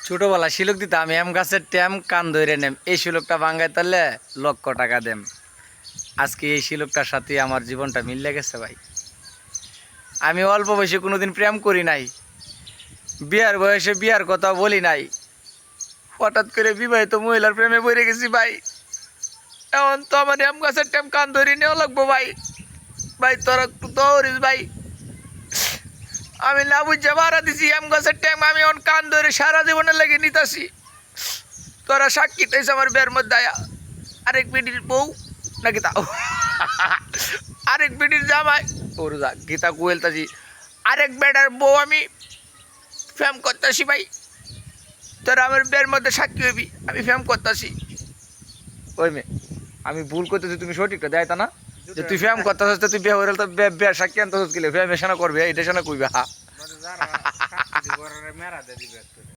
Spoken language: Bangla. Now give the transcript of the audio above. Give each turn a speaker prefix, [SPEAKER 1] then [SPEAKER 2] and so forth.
[SPEAKER 1] ছোটবেলা শিলক দিতাম আমি এম গাছের ট্যাম কান ধরে নেম এই শিলকটা ভাঙ্গাই তাহলে লক্ষ টাকা দেম। আজকে এই শিলকটার সাথে আমার জীবনটা মিলে গেছে ভাই। আমি অল্প বয়সে কোনোদিন প্রেম করি নাই, বিয়ার বয়সে বিয়ার কথা বলি নাই, হঠাৎ করে বিবাহিত মহিলার প্রেমে পড়ে গেছি ভাই। এখন তো আমার এম গাছের ট্যাম কান ধরে নেওয়া লাগবো ভাই। ভাই তোরা একটু দৌড়িস ভাই। আমি না বুঝে ভাড়া দিছি এম গাছের ট্যাম, আমি এখন কান ধরে সারা জীবনের লেগে নিতাছি। তোরা সাক্ষী তাইছে আমার বের মধ্যে আয়া। আরেক বিডির বউ না গীতা, আরেক বিডির জামাই ওর যা গীতা কুয়েলতাছি, আরেক বেটার বউ আমি ফ্যাম করতেছি ভাই। তোরা আমার বের মধ্যে সাক্ষী হবি আমি ফ্যাম করতেছি। ওই মেয়ে আমি ভুল করতেছি, তুমি সঠিকটা দেয় তা না যে তুই ফ্যাম করতেছিস, তুই বিয়ে হয়ে তো বিয়ার সাক্ষী আনতেছিস গেলে ফ্যাম এসে না করবে এটা শোনা কইবে হা।